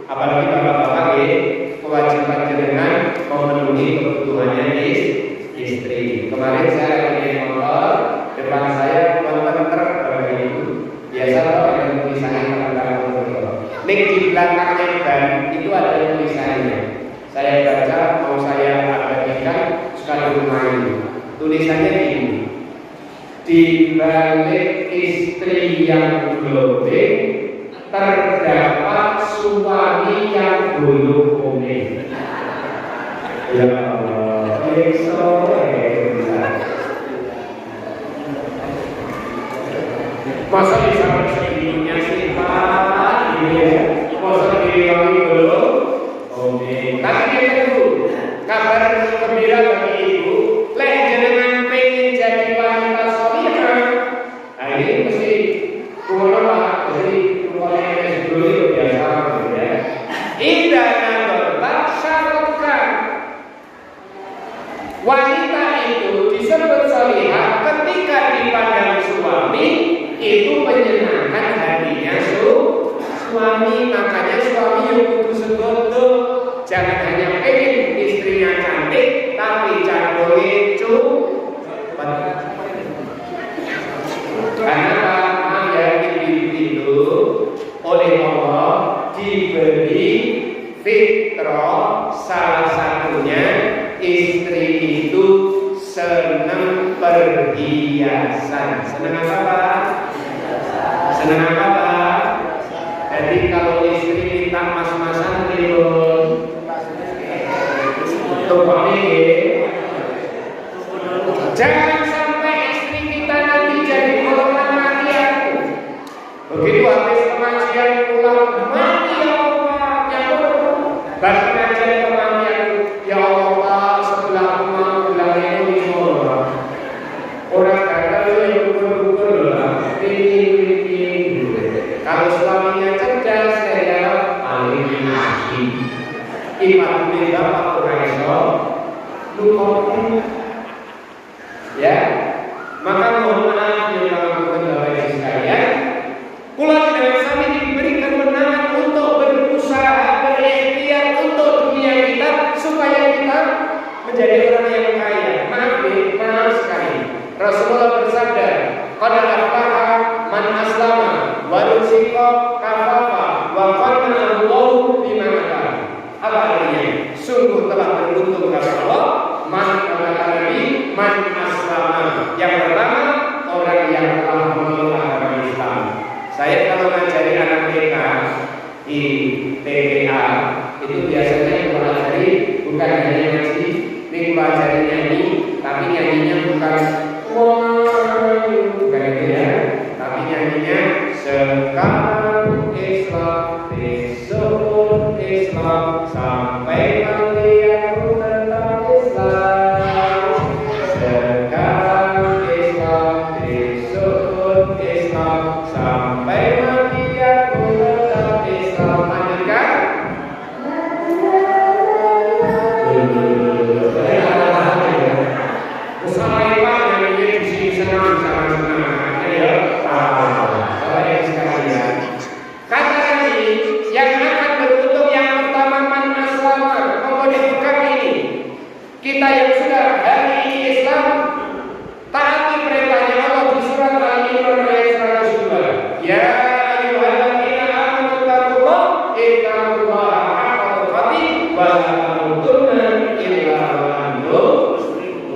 S1: apalagi bapak-bapak, kewajiban dengan memenuhi kebutuhannya istri. Kemarin saya lagi naik motor, depan saya nonton truk, Bapak Ibu. Biasa kalau ada tulisannya belakang motor. Nik di belakangnya ban itu ada tulisannya. Saya baca, mau saya abadikan sekali rumah ini. Tulisannya ini: di balik istri yang glowing terdapat suami yang belum komeng. Ya Allah, masa bisa bersembunyinya sih Pak? Masa diri belum Wanita itu disebut solihah ketika dipandang suami itu menyenangkan hatinya suami. Makanya suami yang kudu segodo, jangan hanya pengen istrinya cantik tapi candole cepet. Karena maaf ya, ibu itu oleh Allah diberi fitrah, salah satunya istri itu senang perhiasan. Senang apa? Senang apa? Jadi kalau istri minta mas-masan ribut, jangan sampai istri kita nanti jadi golongan mati aku. Begitu habis pengajian pulang, mati ya Allah, ya Allah. Dan pengajian kematian, ya Allah, sebelah rumah belah ini orang kata yang gugur lah, ini. Kalau suaminya cerdas, saya paling lagi. Iman beda Pak Kuraiso, lupa. Ya, maka mohon maaf yang melakukan Bapak Ibu sekalian. Kula dan kami diberikan kewenangan untuk berusaha, berikhtiar untuk dunia kita supaya kita menjadi orang yang kaya. Maaf sekali. Rasulullah bersabda, "Qad aflaha man aslama wa ruziqa kafafa wa qana Allahu bima atah." Apa artinya? Sungguh telah beruntung kata Allah, man aslama. Yang pertama, orang yang telah memeluk agama Islam. Saya kalau ngajari anak TK di TPA itu biasanya yang mengajari bukan hanya ngaji, ini mengajari nyanyi, tapi nyanyinya bukan itu ya, tapi nyanyinya sekarang Islam, besok Islam, sampai nanti aku tetap Islam. Sekarang Islam, besok Islam, sampai nanti aku tetap Islam. Lanjutkan. Sampai Pak yang ini senang. Ya, Bapak sekalian. Kata tadi yang akan beruntung yang pertama man aslama. Kemudian bukan ini. Kita yang sudah hari ini Islam, taati perintahnya Allah di surat Al-Imran ayat 102. Ya ayyuhalladzina amanu taqullaha ittaqullaha haqqa tuqatih wa la tamutunna illa wa antum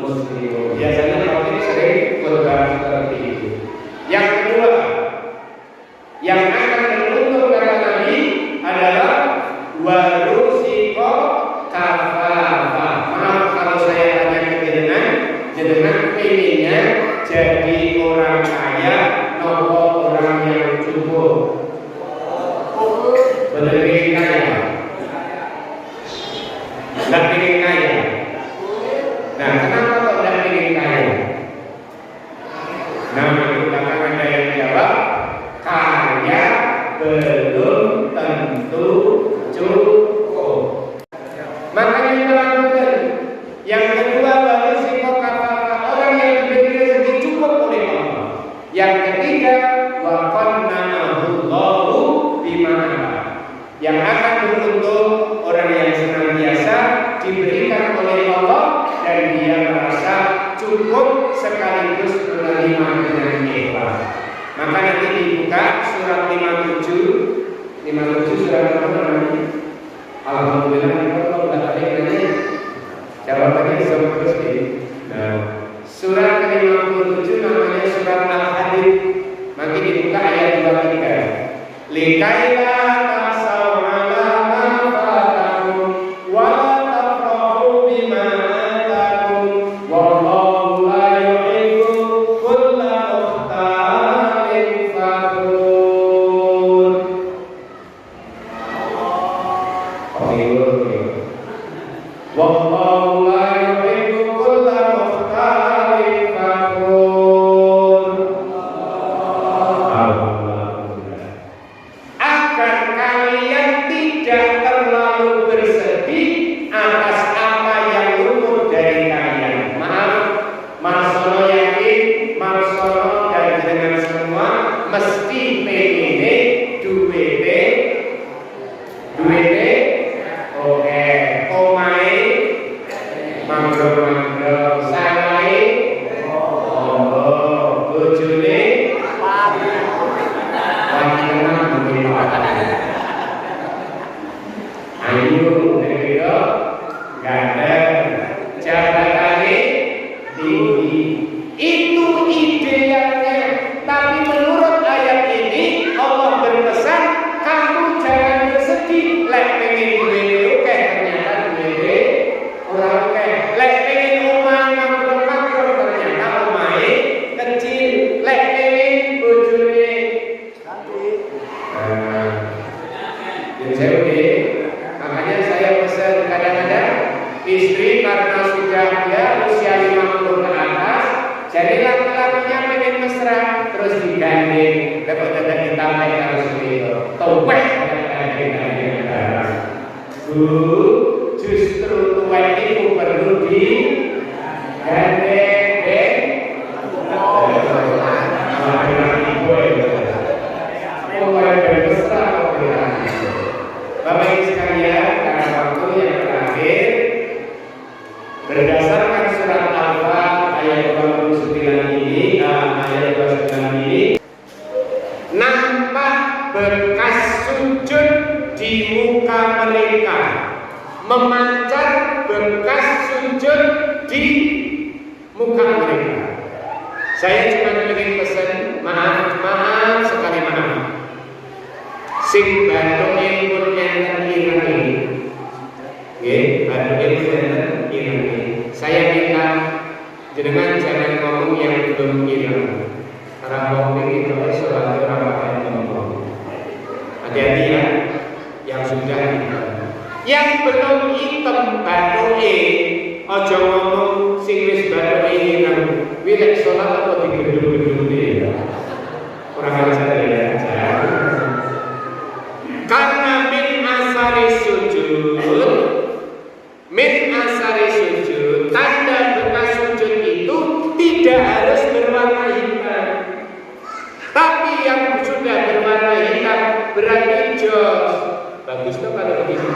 S1: muslimun. Biasanya kami sering berbahasa seperti itu. Yang kedua, yang akan beruntung kata Nabi adalah warusiqa kafafah. Maaf kalau saya tanya ke jenengan pengennya jadi orang kaya nopo orang yang cukup. Betul pengen kaya? Nggak pengen kaya. Nah, kenapa kok nggak pengen kaya? Nah, itu belakang ada yang jawab, kaya belum tentu cukup. Makanya kita lakukan. Yang kedua baru sikap kata orang yang diberi rezeki cukup oleh Allah. Yang ketiga wa qanna'ahullahu bima atah. Yang akan beruntung orang yang senantiasa diberikan oleh Allah dan dia merasa cukup sekaligus menerima dengan ikhlas. Maka nanti dibuka surat 57 surat apa namanya? Alhamdulillah kalau sudah ada yang nanya jawabannya sama terus ini. Nah, surat ke-57 namanya surat Al-Hadid. Maka dibuka ayat 23. Likaila tasau ala ma fatakum wa la tafrahu bima atakum wallahu la yuhibbu kulla mukhtalin fakhur. Wallahu la yuhibbu kulla mukhtalin fakhur. Agar kalian tidak terlalu bersedih atas apa yang luput dari kalian. makro samai bojone panjenengan mungkin ayo nek ganteng jabatannya tinggi itu idealnya. Tapi menurut ayat ini Allah berpesan kamu jangan bersedih lek pengen duwe oke ternyata duwe ora oke, lek pengen omah makro ternyata omahe kecil, lek pengen bojone jadi makanya saya pesan kadang-kadang istri karena sudah ya usia 50 ke atas, jadi laki-lakinya pengen mesra terus digandeng, dapat tetap ditambah harus itu, towek gandeng. Bu, justru towek itu perlu digandeng. Bapak Ibu sekalian, karena waktu yang terakhir berdasarkan surat Al-Fat ayat 29 ini, nampak bekas sujud di muka mereka, memancar bekas sujud di muka mereka. Saya cuma ingin pesan, maaf sekali maaf. Sing bathuk pun enten ireng. Nggih, bathuk pun enten ireng. Saya minta jenengan jangan ngomong yang belum ireng. Karena ngomong itu selalu orang ngomong. Hati-hati ya, yang sudah hitam. Yang belum hitam bathuke, aja ngomong sing wis bathuke ireng. Wilek salat apa di gedung-gedung iki. Kurang ajar ya. Karena min asari sujud, tanda bekas sujud itu tidak harus berwarna hitam. Tapi yang sudah berwarna hitam berarti jos. Bagus tuh kalau begitu.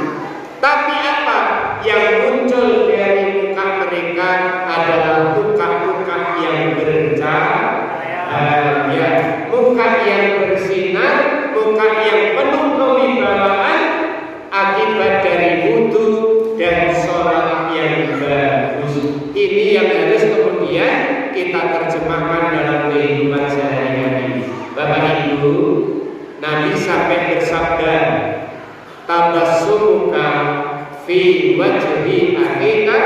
S1: Tapi apa yang muncul dari muka mereka adalah muka-muka yang bercahaya, muka yang bersinar, muka yang penuh kewibawaan akibat dari wudu dan sholat yang bagus. Ini yang harus kemudian kita terjemahkan dalam kehidupan sehari-hari. Bapak Ibu, Nabi sampai bersabda, tabassumuka fi wajhi akhika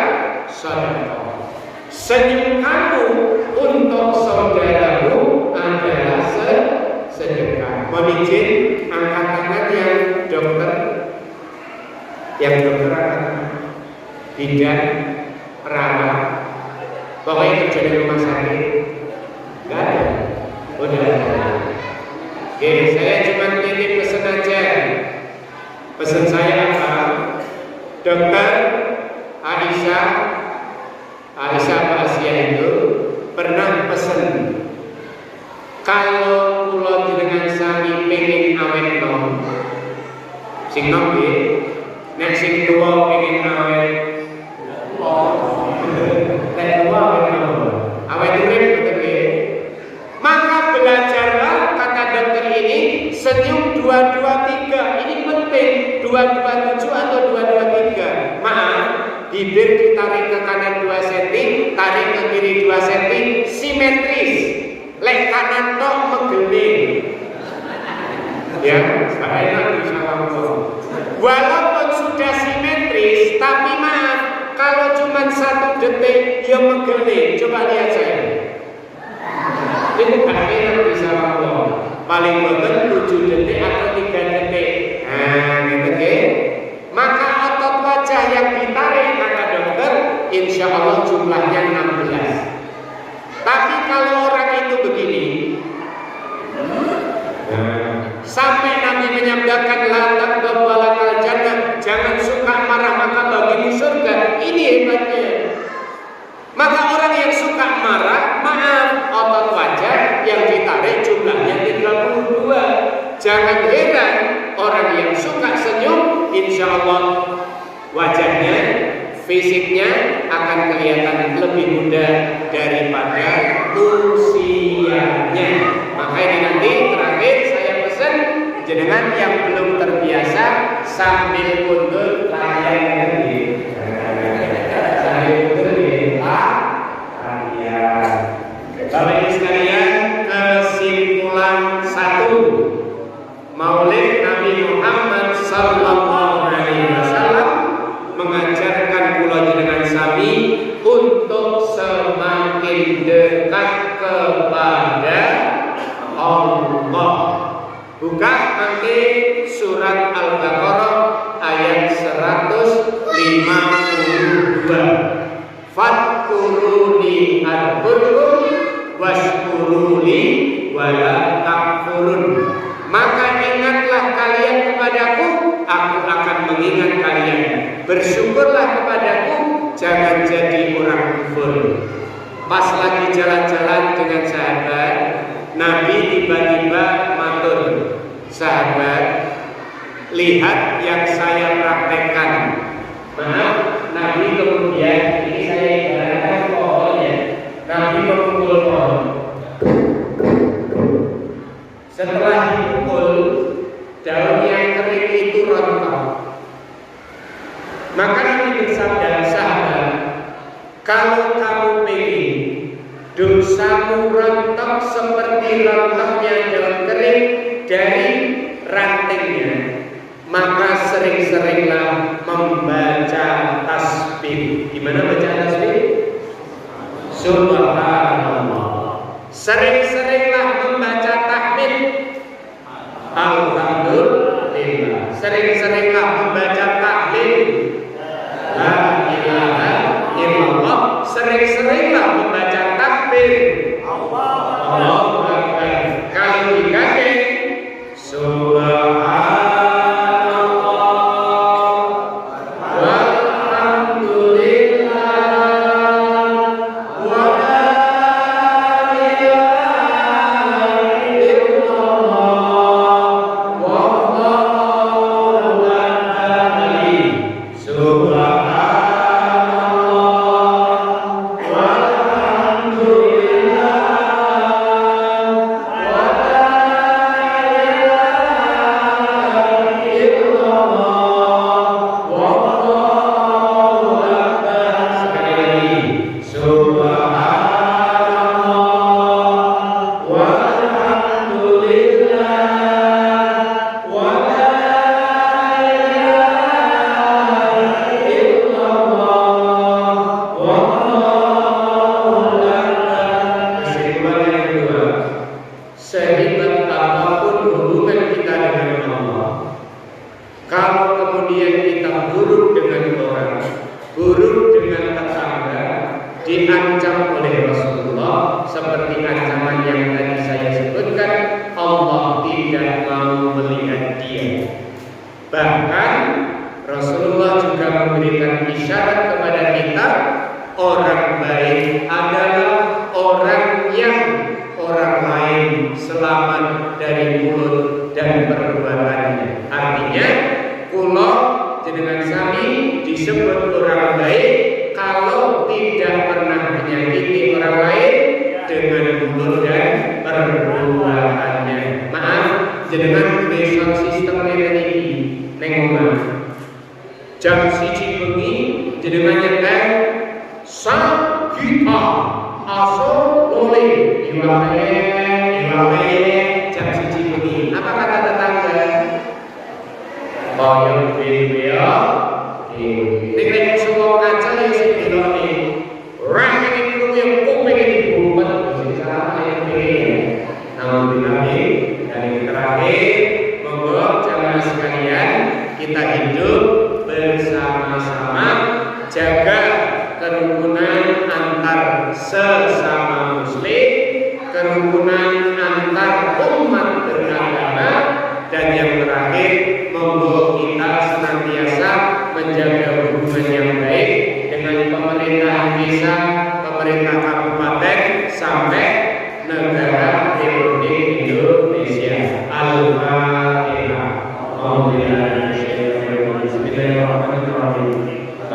S1: sadaqah. Senyum kamu untuk saudaramu adalah sedekah. Mohon izin angkat tangan yang dokter bidan, perawat, pokoknya kerja di rumah sakit, nggak ada. Udah ada. Oke, saya cuma titip pesan aja. Pesan saya apa? Dokter Aisyah Asia itu pernah pesan, kalau kula dengan sami pengen awet nom, sing nom nggih, nek sing tuwa pengen awet, nek tuwa pengen awet urip betul nggih. Maka belajarlah kata dokter ini senyum 223. Ini penting, 227 atau 223. Maaf, bibir ditarik ke kanan 2 cm, tarik ke kiri 2 cm, simetris. Lek kanan tok megene. Ya, enak bisa ngomong. Walaupun sudah simetris, tapi maaf, kalau cuma 1 detik ya megene. Coba lihat saya. Ini gak enak bisa ngomong. Paling betul 7 detik atau 3 detik. Nah, gitu kan? Maka otot wajah yang ditarik kata dokter, insya Allah jumlahnya 16. Tapi kalau orang itu begini, sampai Nabi menyabdakan lantak balakal jannah, jangan suka marah maka bagimu surga. Ini hebatnya. Maka orang yang suka marah, maaf, otot wajah yang ditarik jumlahnya 32. Jangan heran orang yang suka senyum, insya Allah wajahnya fisiknya akan kelihatan lebih muda daripada usianya. Makanya nanti terakhir saya pesan jenengan yang belum terbiasa sambil kuntul layan lagi. Sambil kuntul layan. Bapak Ibu sekalian, kesimpulan 1, Maulid Nabi Muhammad sallallahu alaihi wasallam mengajarkan kula jenengan sami untuk semakin dekat kepada Allah. Buka mangke surat Al-Baqarah ayat 152. Fadkuruni adkurkum washkuruni wala takfurun. Maka ingatlah kalian kepadaku, aku akan mengingat kalian. Bersyukurlah kepadaku, jangan jadi orang kufur. Pas lagi jalan-jalan dengan sahabat, Nabi tiba-tiba matur, sahabat, lihat yang saya praktekkan. Maaf, Nabi kemudian, ini saya ibaratkan pohonnya, Nabi memukul pohon. Setelah dipukul, daun yang kering itu rontok. Maka Nabi bersabda, sahabat, kalau kamu pengen dosamu rontok seperti rontoknya daun kering dari rantingnya, maka sering-seringlah membaca tasbih. Gimana baca tasbih? Subhanallah. Sering-seringlah membaca tahmid. Alhamdulillah. Sering-seringlah membaca tahlil. La ilaha illallah. Sering-seringlah membaca takbir. Allahu Akbar. Kalau digandeng, subhanallah.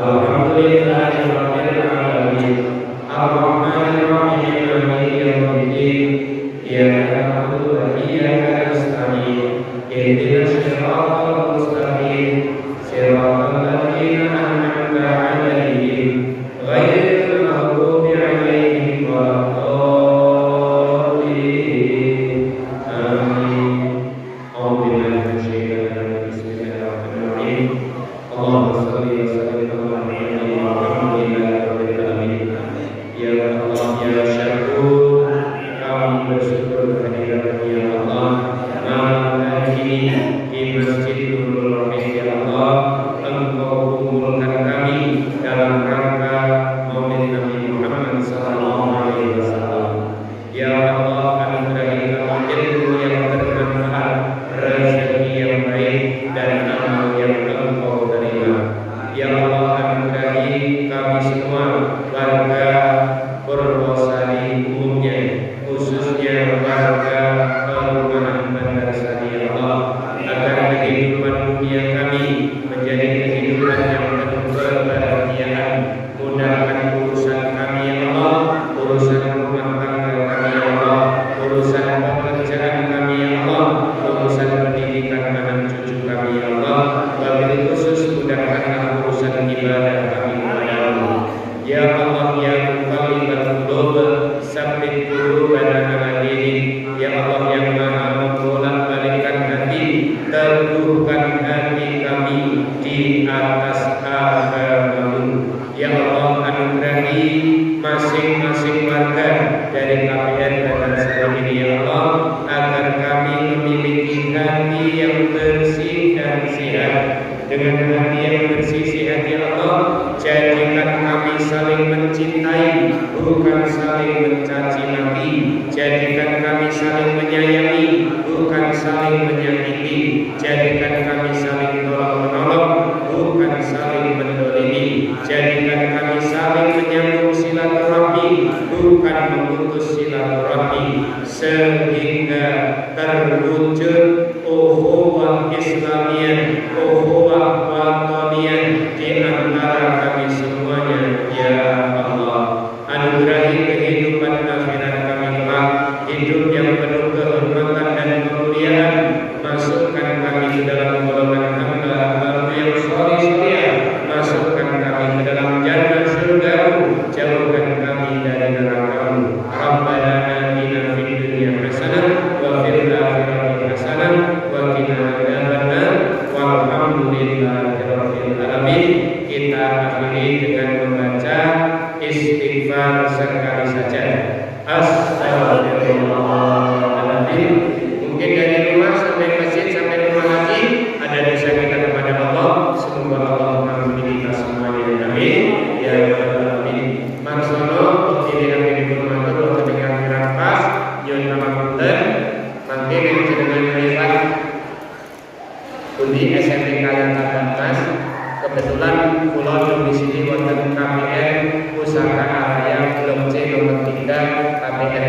S1: Alhamdulillahirabbil alamin. Ar-Rahmanir Rahim. Maliki yaumiddin. Iyyaka na'budu wa iyyaka nasta'in. Ihdinas siratal mustaqim. Siratal ladzina an'amta 'alaihim ghairil maghdubi 'alaihim waladdallin. Amin. A'udzu billahi minasyaitonir rajim. Bismillahirrahmanirrahim. Allahumma shalli wa sallim ala Muhammadin ya Allah ya Syakur. Kami bersyukur kehadiratmu ya Allah. Malam hari ini di Masjid Nurul Rahim ya Allah, Engkau kumpulkan kami dalam rangka Maulid Nabi Muhammad sallallahu alaihi wasallam. Ya Allah, anugerahi kami ilmu yang bermanfaat, rezeki yang baik dan amal yang Engkau terima. Ya Allah, anugerahi kami semua warga Purwosari umumnya, khususnya warga Perumahan Bandar Sari ya Allah, agar kehidupan dunia kami menjadi kehidupan yang penuh kebahagiaan. Mudahkan urusan kami ya Allah, urusan rumah tangga kami ya Allah, urusan pekerjaan kami ya Allah, urusan pendidikan anak cucu kami ya Allah. Wabil khusus mudahkanlah urusan ibadah kami kepadamu. Ya Allah ya Muqallibal Qulub, sabbit qulubana ala dinik. Ya Allah yang Maha membolak-balikkan hati, teguhkan hati kami di atas agama-Mu. Ya Allah, anugerahi masing-masing warga dari KPN Bandar Sari ini ya Allah, agar kami memiliki hati yang bersih dan sehat. Dengan hati yang bersih sehat ya Allah, jadikan kami saling mencintai, bukan saling mencaci maki. Jadikan kami saling menyayangi, bukan saling menyakiti. Jadikan kami saling tolong menolong, bukan saling mendolimi. Jadikan kami saling menyambung silaturahmi, bukan memutus silaturahmi, sehingga terwujud ukhuwah Islamiyah, ukhuwah wataniyah di antara kami semuanya ya Allah. Anugerahi kehidupan akhirat kami kelak, hidup yang penuh kehormatan dan kemuliaan. Masukkan kami ke dalam golongan hamba-Hamba yang sholih-sholihah. Masukkan kami ke dalam jannah surga-Mu, jauhkan kami dari neraka-Mu. Rabbana atina fid dunya hasanah wa fil akhirati hasanah wa qina adzabannar. Walhamdulillahirabbil alamin. Kita akhiri dengan membaca istighfar sekali saja. Astagfirullahaladzim. Mungkin dari rumah sampai masjid sampai rumah lagi ada dosa kita kepada Allah. Semoga Allah mengampuni kita semuanya. Amin. Ya Rabbal alamin. Marsono dipilih yang dihormati untuk dengan pas nyuwun pangapunten. Mangke nek jenengan lewat undi SMP Kalian Mas. Kebetulan kula domisili wonten KPN Pusaka Araya Blok C nomor 3 KPN